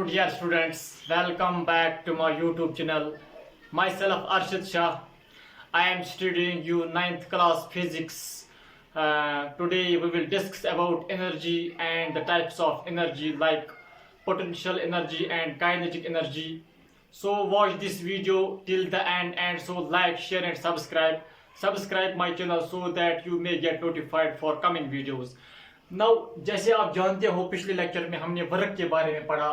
dear students, welcome back to my YouTube channel. Myself Arshid Shah. I am studying you ninth class physics. Today we will discuss about energy and the types of energy like potential energy and kinetic energy. So watch this video till the end and so like, share and subscribe. Subscribe my channel so that you may get notified for coming videos. Now जैसे आप जानते हो पिछले lecture में हमने work के बारे में पढ़ा।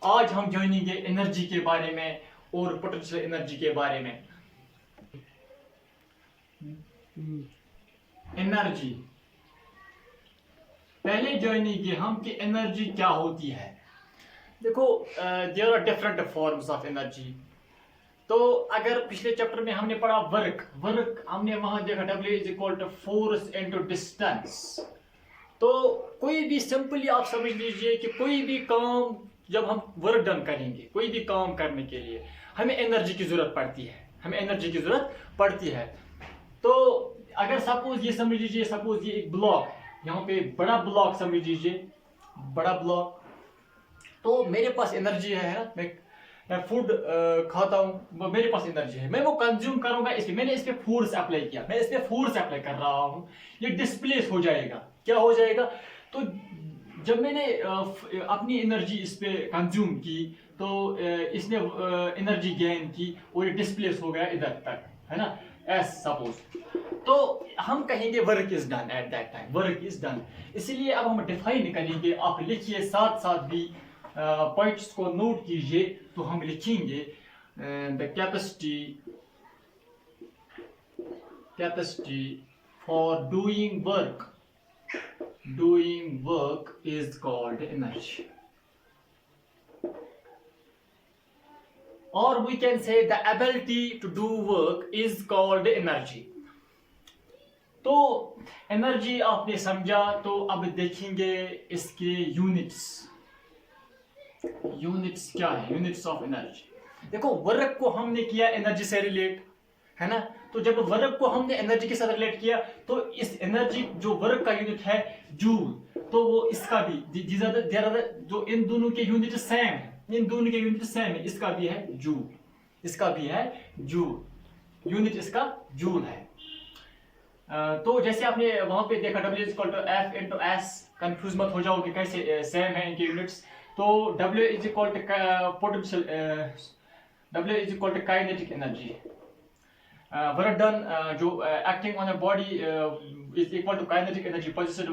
आज हम जानेंगे एनर्जी के बारे में और पोटेंशियल एनर्जी के बारे में। एनर्जी पहले जानेंगे हम कि एनर्जी क्या होती है। देखो there are different forms of energy. तो अगर पिछले चैप्टर में हमने पढ़ा वर्क हमने वहां देखा W is equal to force into distance. तो कोई भी सिंपली आप समझ लीजिए कि कोई भी काम जब हम वर्क डन करेंगे, कोई भी काम करने के लिए हमें एनर्जी की जरूरत पड़ती है। तो अगर सपोज ये समझ लीजिए, सपोज ये एक ब्लॉक, यहाँ पे बड़ा ब्लॉक समझ लीजिए, बड़ा ब्लॉक। तो मेरे पास एनर्जी है ना, मैं फूड खाता हूँ, मेरे पास एनर्जी है, मैं वो कंज्यूम करूंगा। इसमें मैंने इस पे फोर्स अप्लाई किया, मैं इस पे फोर्स अप्लाई कर रहा हूँ, ये डिस्प्लेस हो जाएगा। क्या हो जाएगा? तो जब मैंने अपनी एनर्जी इस पे कंज्यूम की तो इसने एनर्जी गेन की और ये डिस्प्लेस हो गया इधर तक, है ना, एज सपोज। तो हम कहेंगे work is done at that time, work is done. इसीलिए अब हम डिफाइन करेंगे, आप लिखिए साथ साथ भी पॉइंट्स को नोट कीजिए। तो हम लिखेंगे the capacity for doing work is called energy, or we can say the ability to do work is called energy। तो एनर्जी आपने समझा, तो अब देखेंगे इसके यूनिट्स क्या है, यूनिट्स ऑफ एनर्जी। देखो वर्क को हमने किया एनर्जी से रिलेट, है ना। तो जब वर्क को हमने एनर्जी के साथ रिलेट किया तो इस एनर्जी जो वर्क का यूनिट है जूल, तो वो इसका भी जो इन दोनों के यूनिट सेम है, इसका भी है जूल, यूनिट इसका जूल है। तो जैसे आपने वहां पे देखा W is equal to F into S, confuse मत हो जाओगे कैसे सेम है इनके यूनिट्स। तो W is equal to potential, W is equal to kinetic energy. Work done जो acting on a body is equal to kinetic energy possessed,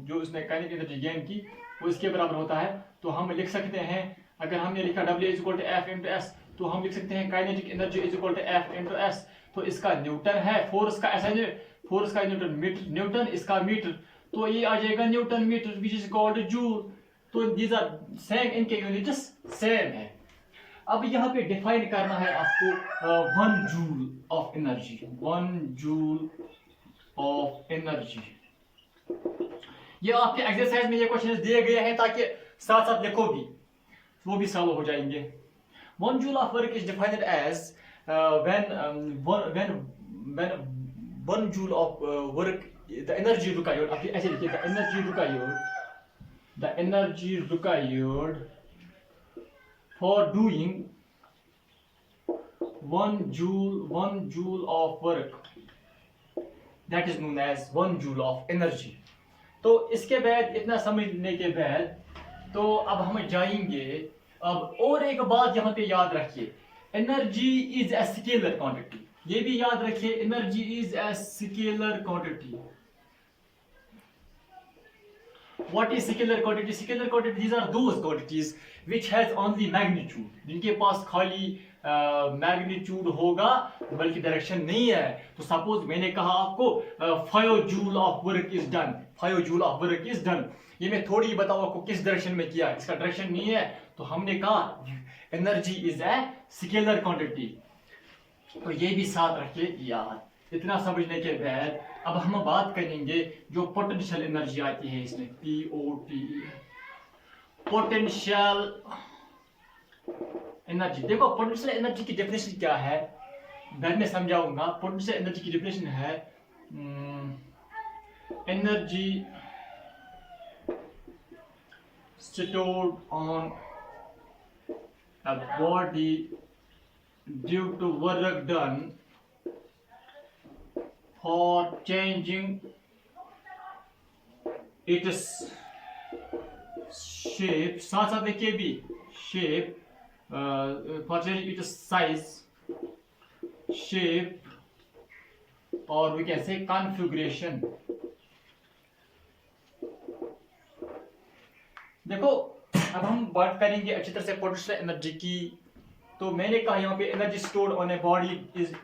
जो उसने काइनेटिक एनर्जी गेन की वो इसके बराबर होता है। तो हम लिख सकते हैं, अगर हमने लिखा W is equal to F into S, तो हम लिख सकते हैं kinetic energy is equal to F into S। तो इसका न्यूटन है, फोर्स का SI, फोर्स का न्यूटन, इसका मीटर, तो ये आ जाएगा newton metre which is called joule. तो दीज आर सेम, इनके यूनिट्स सेम है। अब यहाँ पे डिफाइन करना है आपको 1 joule of energy, 1 joule of energy. ये आपके एक्सरसाइज में ये क्वेश्चन दिए गए हैं ताकि साथ साथ लिखो भी, वो भी सॉल्व हो जाएंगे। 1 joule of work is defined as when 1 joule of work, the energy required, आप ऐसे लिखिए, the energy required for doing 1 joule of work, that is known as 1 joule of energy। तो इसके बाद, इतना समझने के बाद, तो अब हम जाएंगे। अब और एक बात यहाँ पे याद रखिए, energy is a scalar quantity, ये भी याद रखिए, energy is a scalar quantity. What is scalar quantity? Scalar quantity, these are those quantities which has only magnitude, जिनके पास खाली मैग्नीट्यूड होगा बल्कि डायरेक्शन नहीं है। तो सपोज मैंने कहा आपको 5 joule of work is done, 5 joule of work is done, ये मैं थोड़ी बताऊं आपको किस डायरेक्शन में किया, इसका डायरेक्शन नहीं है। तो हमने कहा energy is a scalar quantity, तो ये भी साथ रखिए याद। इतना समझने के बाद अब हम बात करेंगे जो पोटेंशियल एनर्जी आती है इसमें, POT, पोटेंशियल एनर्जी। देखो पोटेंशियल एनर्जी की डेफिनेशन क्या है, बाद में समझाऊंगा। पोटेंशियल एनर्जी की डेफिनेशन है energy stored on a body due to work done for changing its shape, साथ साथ देखिए भी shape, for changing its size, shape, or we can say configuration. देखो अब हम बात करेंगे अच्छी तरह से पोटेंशियल एनर्जी की। तो मैंने कहा यहाँ पे energy stored on a body is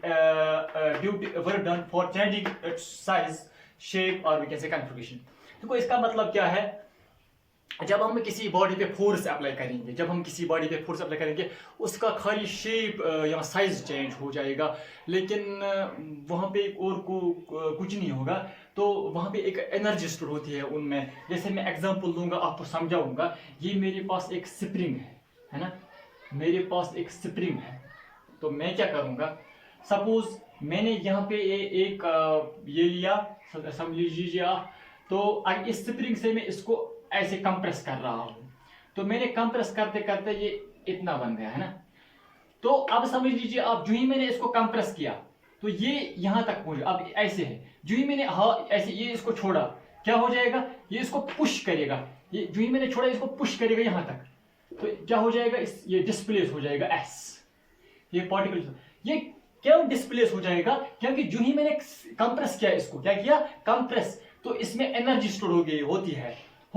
due to work done for changing its size, shape और वी कैन से कॉन्फ़िगरेशन। देखो इसका मतलब क्या है, जब हम किसी बॉडी पे फोर्स अप्लाई करेंगे, जब हम किसी बॉडी पे फोर्स अप्लाई करेंगे उसका खाली शेप या साइज चेंज हो जाएगा, लेकिन वहाँ पे और कुछ नहीं होगा। तो वहाँ पे एक एनर्जी स्टोर होती है उनमें। जैसे मैं एग्जांपल दूंगा, आपको समझाऊंगा। ये मेरे पास एक स्प्रिंग है ना, मेरे पास एक स्प्रिंग है। तो मैं क्या करूँगा, सपोज मैंने यहाँ पे एक ये लिया, समझ लीजिए आप। तो इस स्प्रिंग से मैं इसको ऐसे कंप्रेस कर रहा हूँ, तो मैंने कंप्रेस करते करते ये इतना बन गया है ना। तो अब समझ लीजिए आप, जो ही मैंने इसको कंप्रेस किया तो ये यहाँ तक पहुंचा। अब ऐसे है, जो ही मैंने ऐसे ये इसको छोड़ा, क्या हो जाएगा, ये इसको पुश करेगा। ये जो ही मैंने छोड़ा इसको पुश करेगा यहाँ तक, तो क्या हो जाएगा, ये डिस्प्लेस हो जाएगा एस, ये पार्टिकल। ये क्यों डिस्प्लेस हो जाएगा, क्योंकि जो ही मैंने कंप्रेस किया, इसको क्या किया, कंप्रेस, तो इसमें एनर्जी स्टोर हो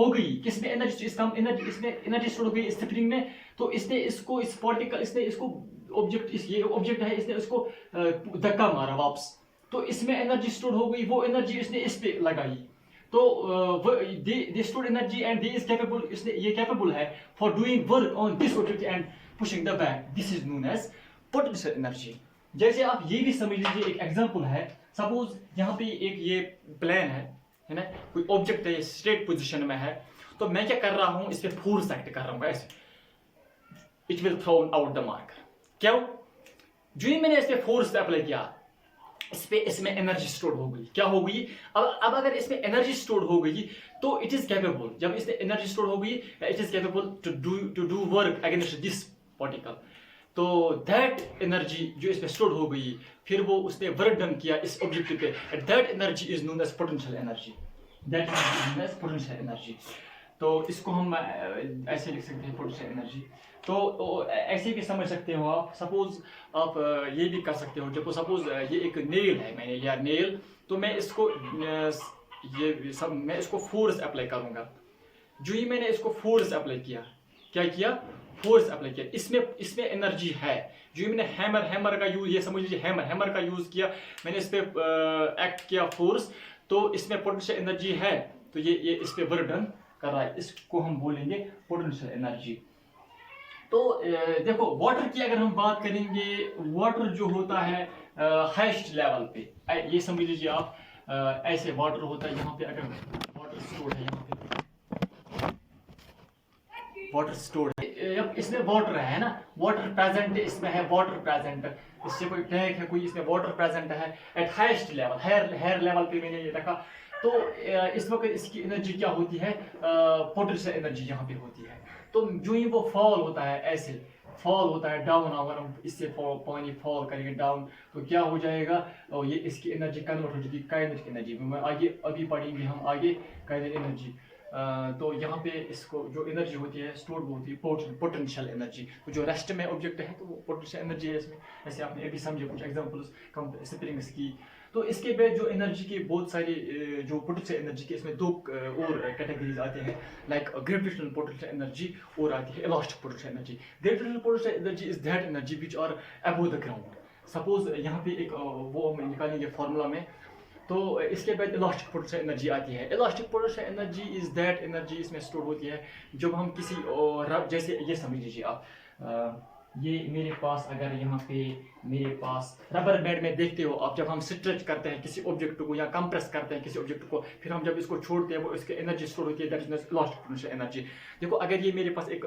गई किसमें, एनर्जी, इसमें एनर्जी स्टोर हो गई स्प्रिंग में। तो इसने इसको, इस पार्टिकल, इसने इसको ऑब्जेक्ट, ये ऑब्जेक्ट है, इसने उसको धक्का मारा वापस, तो इसमें एनर्जी स्टोर हो गई। वो एनर्जी इसने इस पे लगाई, तो they store energy and they is capable, इसने ये कैपेबल है for doing work on this object and pushing the back. This is known as potential energy. जैसे आप ये भी समझ लीजिए, एक एग्जांपल है। सपोज यहाँ पे एक ये प्लेन है ना, कोई ऑब्जेक्ट है, स्ट्रेट पोजीशन में है। तो मैं क्या कर रहा हूं, इस पे फोर्स एक्ट कर रहा हूं ऐसे, it will throw out the marker. क्यों, जो ही मैंने इस पे फोर्स अप्लाई किया, इसमें एनर्जी स्टोर हो गई। क्या हो गई, अब अगर इसमें एनर्जी स्टोर हो गई तो इट इज कैपेबल, जब इसमें एनर्जी स्टोर हो गई, it is capable to do work against this particle. तो दैट एनर्जी जो इसमें स्टोर हो गई, फिर वो उसने वर्क डन किया इस ऑब्जेक्ट पे, that energy is known as potential energy. That is known as potential energy. तो इसको हम ऐसे लिख सकते हैं, पोटेंशियल एनर्जी। तो ऐसे भी समझ सकते हो आप। सपोज आप ये भी कर सकते हो, जब सपोज ये एक नेल है, मैंने लिया नेल, तो मैं इसको मैं इसको फोर्स अप्लाई करूंगा। जो ही मैंने इसको फोर्स अप्लाई किया, क्या किया, फोर्स अप्लाई किया, इसमें एनर्जी है। जो मैंने हैमर का यूज, ये समझ लीजिए हैमर का यूज किया, मैंने इस पे एक्ट किया फोर्स, तो इसमें पोटेंशियल एनर्जी है। तो ये इस पे वर्क डन कर रहा है, इसको हम बोलेंगे पोटेंशियल एनर्जी। तो देखो वाटर की अगर हम बात करेंगे, वाटर जो होता है हाईएस्ट लेवल पे, ये समझ लीजिए आप, ऐसे वाटर होता है। यहाँ पे अगर वाटर स्टोर है, यहाँ पे वाटर स्टोर है, इसमें वाटर है ना, वाटर प्रेजेंट इसमें है, वाटर प्रेजेंट, इससे कोई टैग है, कोई इसमें वाटर प्रेजेंट है at highest level, higher level पे मैंने ये रखा। तो इस वक्त इसकी एनर्जी क्या होती है, पोटेंशियल एनर्जी यहाँ पे होती है। तो जो ही वो फॉल होता है, ऐसे फॉल होता है डाउन, अगर हम इससे पानी फॉल करेंगे डाउन, तो क्या हो जाएगा, और ये इसकी एनर्जी कन्वर्ट हो जाएगी काइनेटिक एनर्जी में। आगे अभी पढ़ेंगे हम आगे काइनेटिक एनर्जी। तो यहाँ पे इसको जो एनर्जी होती है स्टोर होती है पोटेंशियल एनर्जी। तो जो रेस्ट में ऑब्जेक्ट है तो वो पोटेंशियल एनर्जी है इसमें। जैसे आपने अभी समझे कुछ एग्जांपल्स स्प्रिंग्स की। तो इसके बाद जो एनर्जी की बहुत सारी जो पोटेंशियल एनर्जी के इसमें दो और कैटेगरीज आते हैं, लाइक ग्रेविटेशनल पोटेंशियल एनर्जी और आती है elastic potential energy. Gravitational potential energy is that energy which are above the ground. Suppose यहाँ पे एक वो हम निकालेंगे फॉर्मूला में। तो इसके बाद इलास्टिक पोटेंशियल एनर्जी आती है। Elastic potential energy is that energy, इसमें स्टोर होती है जब हम किसी जैसे ये समझ लीजिए आप, ये मेरे पास, अगर यहाँ पे मेरे पास रबर बैंड में देखते हो आप, जब हम स्ट्रेच करते हैं किसी ऑब्जेक्ट को या कंप्रेस करते हैं किसी ऑब्जेक्ट को, फिर हम जब इसको छोड़ते हैं वो इसके एनर्जी स्टोर होती है, that is elastic potential energy. देखो अगर ये मेरे पास एक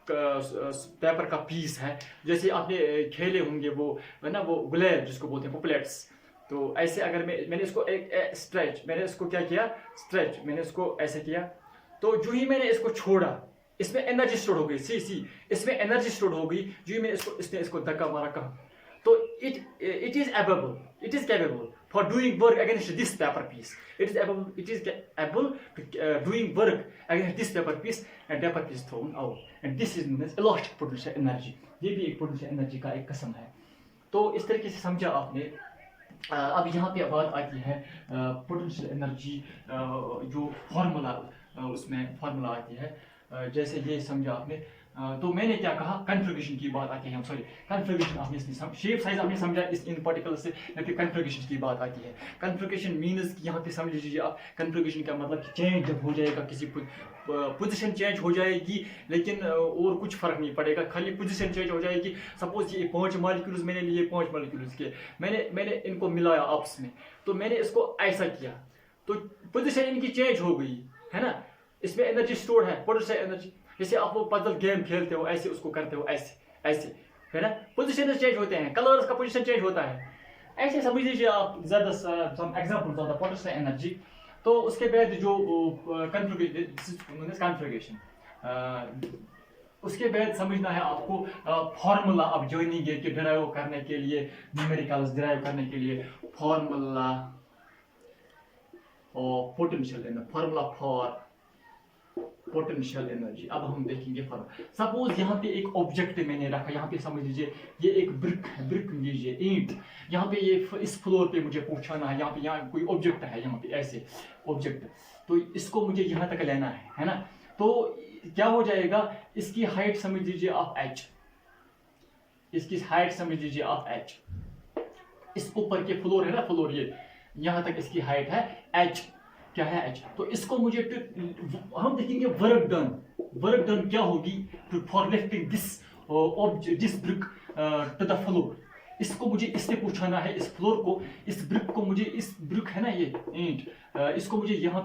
पेपर का पीस है, जैसे आपने खेले होंगे वो है ना, वो गुलेल जिसको बोलते हैं पोपलेट्स। तो ऐसे अगर मैंने इसको एक स्ट्रेच, मैंने इसको क्या किया, स्ट्रेच, मैंने इसको ऐसे किया, तो जो ही मैंने इसको छोड़ा, इसमें एनर्जी स्टोर हो गई, सी इसमें एनर्जी स्टोर हो गई जो मैं इसने इसको धक्का मारा कहा, तो it is capable for doing work against this paper piece, it is able doing work against this paper piece and paper piece thrown out and this is known as elastic potential energy. ये भी एक potential energy का एक किस्म है। तो इस तरीके से समझा आपने। अब यहाँ पे बात आती है पोटेंशियल एनर्जी जो फार्मूला, उसमें फार्मूला आती है, जैसे ये समझा आपने। तो मैंने क्या कहा, कन्फिगरेशन की बात आती है, सॉरी कन्फिगरेशन आपने शेप साइज आपने समझा इस इन पर्टिकुलर से, लेकिन कन्फिगरेशन की बात आती है। कन्फिगरेशन मीन्स कि यहाँ पे समझ लीजिए आप, कन्फिगरेशन का मतलब कि चेंज जब हो जाएगा, किसी पोजीशन चेंज हो जाएगी, लेकिन और कुछ फर्क नहीं पड़ेगा, खाली पोजीशन चेंज हो जाएगी। सपोज ये 5 मॉलिक्यूल्स मैंने लिए, 5 मॉलिक्यूल्स के मैंने इनको मिलाया आपस में, तो मैंने इसको ऐसा किया, तो पोजीशन इनकी चेंज हो गई है ना। इसमें एनर्जी स्टोर है, पोटेंशियल एनर्जी। जैसे आप लोग पजल गेम खेलते हो, ऐसे उसको करते हो, ऐसे है ना, पोजीशन चेंज होते हैं, कलर्स का पोजीशन चेंज होता है। ऐसे समझ लीजिए आप, ज्यादा some examples of the potential energy. तो उसके बाद जो कन्फिगरेशन, उसके बाद समझना है आपको फार्मूला, अब जॉइनिंग के डिराइव करने के लिए, न्यूमेरिकल्स डिराइव करने के लिए फार्मूला और potential energy, formula for potential energy. अब हम देखेंगे फर्क। सपोज यहाँ पे एक ऑब्जेक्ट मैंने रखा, यहाँ पे समझ लीजिए ये एक ब्रिक है, ब्रिक लीजिए, ईंट, यहाँ पे ये इस फ्लोर पे मुझे पहुंचाना है, यहाँ कोई ऑब्जेक्ट है, यहाँ पे ऐसे ऑब्जेक्ट, तो इसको मुझे यहाँ तक लेना है ना। तो क्या हो जाएगा, इसकी हाइट समझ लीजिए आप h, इसकी हाइट समझ लीजिए आप h, इस ऊपर के फ्लोर है ना, फ्लोर ये यहाँ तक इसकी हाइट है h, क्या है h। तो इसको मुझे हम देखेंगे वर्क डन क्या होगी for lifting this brick to the floor. इसको मुझे इससे पूछाना है, इस फ्लोर को, इस ब्रिक को मुझे, इस ब्रिक है ना ये ईंट, इसको मुझे यहाँ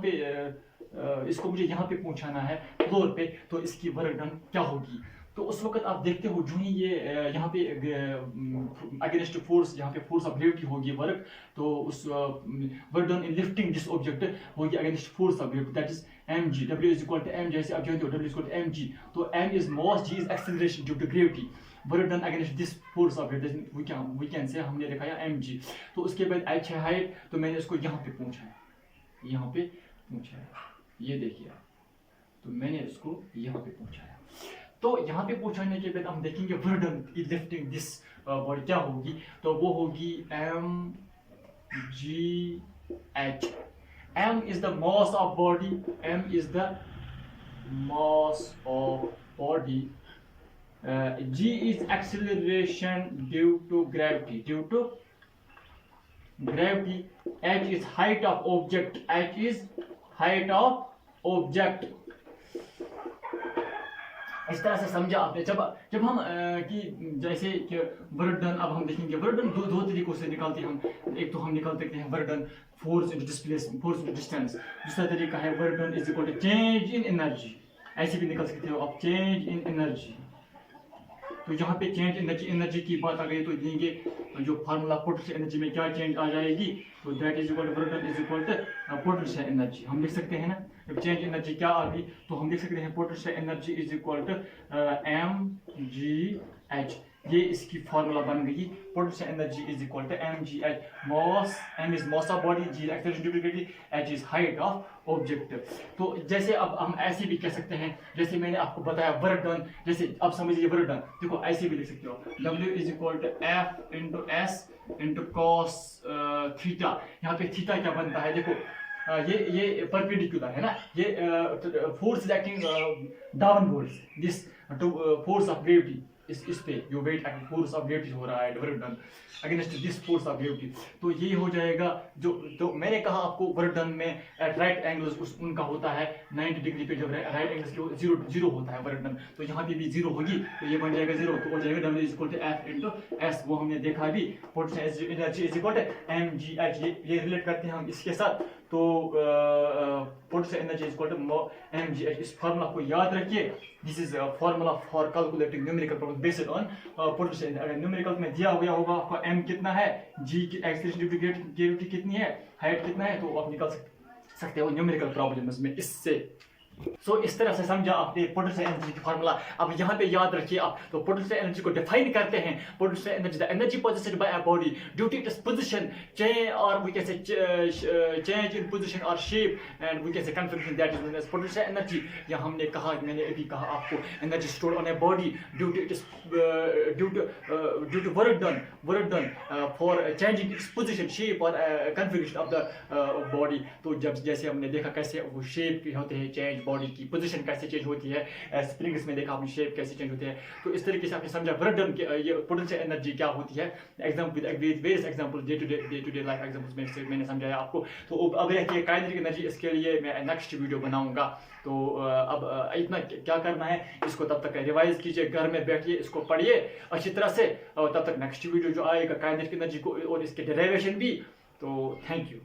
पे पहुंचाना है फ्लोर पे, तो इसकी वर्क डन क्या होगी। तो उस वक्त आप देखते हो जो ही ये यहाँ पे अगेंस्ट फोर्स, यहाँ पे फोर्स ऑफ ग्रेविटी होगी वर्क, तो उस work done in lifting this object होगी against force of gravity, that is mg, w is equal to m, जैसे आप जानते हो w is equal to mg। तो m is mass, g is acceleration due to gravity, work done against this force of gravity, we can say हमने लिखा mg। तो उसके बाद h है हाइट, तो मैंने इसको यहाँ पे पहुंचाया, ये देखिए, तो मैंने इसको यहाँ पे पहुंचाया। तो यहाँ पे पहुंचाने के बाद हम देखेंगे work done in lifting this body क्या होगी, तो वो होगी mgh। m is the mass of body, g is acceleration due to gravity, h is height of object, इस तरह से समझा आपने। जब हम कि जैसे कि वर्क डन, अब हम देखेंगे वर्क डन दो तरीकों से निकालते हैं हम। एक तो हम निकाल सकते हैं work done force into displacement, force into distance. दूसरा तरीका है work done is equal to change in energy, ऐसे भी निकाल सकते हो आप, चेंज इन एनर्जी। तो यहाँ पे चेंज एनर्जी की बात आ गई, तो लेंगे जो फार्मूला पोटेंशियल एनर्जी में क्या चेंज आ जाएगी, तो that is equal to work done is equal to potential energy. हम लिख सकते हैं ना, जब चेंज एनर्जी क्या आ गई, तो हम लिख सकते हैं potential energy is equal to mgh। ये इसकी फार्मूला बन गई, potential energy is equal to mgh, mass, m is mass of body, g acceleration due to gravity, h is height of object. तो जैसे अब हम ऐसे भी कह सकते हैं, जैसे मैंने आपको बताया वर्क डन, जैसे अब समझ लीजिए वर्क डन, देखो ऐसे भी लिख सकते हो, w is equal to f into s into cos theta. यहाँ पे थीटा क्या बनता है, देखो ये परपेंडिकुलर है ना, ये force is acting downwards, this force of gravity, इस पे जो वेट फोर्स ऑफ ग्रेविटी हो रहा है work done against this force of gravity. तो ये हो जाएगा जो मैंने कहा आपको, वर्क डन में एट राइट एंगल्स उनका होता है 90 डिग्री पे, जब राइट एंगल्स के जीरो होता है वर्क डन, तो यहाँ पे भी जीरो होगी, तो ये बन जाएगा जीरो, तो हो जाएगा w is equal to f into s। वो हमने देखा भी, potential energy is equal to mgh, ये रिलेट करते हैं हम इसके साथ। तो potential energy is equal to mgh। इस फार्मूला को याद रखिए, this is formula for calculating numerical problem based on potential. अगर न्यूमेरिकल में दिया गया होगा आपको m कितना है, g की एक्सेलरेशन ड्यू टू ग्रेविटी कितनी है, हाइट कितना है, तो आप निकाल सकते हो न्यूमेरिकल प्रॉब्लम्स में इससे। सो इस तरह से समझा आपने पोटेंशियल एनर्जी की फार्मूला। अब यहाँ पे याद रखिए आप, तो पोटेंशियल एनर्जी को डिफाइन करते हैं। Potential energy, the energy possessed by a body due to its position, change और we can say change in position और shape and we can say conformation, that is known as potential energy. या हमने कहा, मैंने अभी कहा आपको, energy stored on a body due to its due to work done for changing its position, shape और configuration of the body. तो जब जैसे हमने देखा कैसे वो शेप होते हैं चेंज, बॉडी की पोजीशन कैसे चेंज होती है, स्प्रिंग्स में देखा आपने शेप कैसे चेंज होते हैं। तो इस तरीके से आपने समझा वर्क डन ये पोटेंशियल एनर्जी क्या होती है। Example with various example, day to day life examples में मैंने समझाया आपको। तो अब रहती है काइनेटिक एनर्जी, इसके लिए मैं नेक्स्ट वीडियो बनाऊंगा। तो अब इतना क्या करना है, इसको तब तक रिवाइज कीजिए, घर में बैठिए, इसको पढ़िए अच्छी तरह से, और तब तक नेक्स्ट वीडियो जो आएगा काइनेटिक एनर्जी को और इसके डेरिवेशन भी। तो थैंक यू।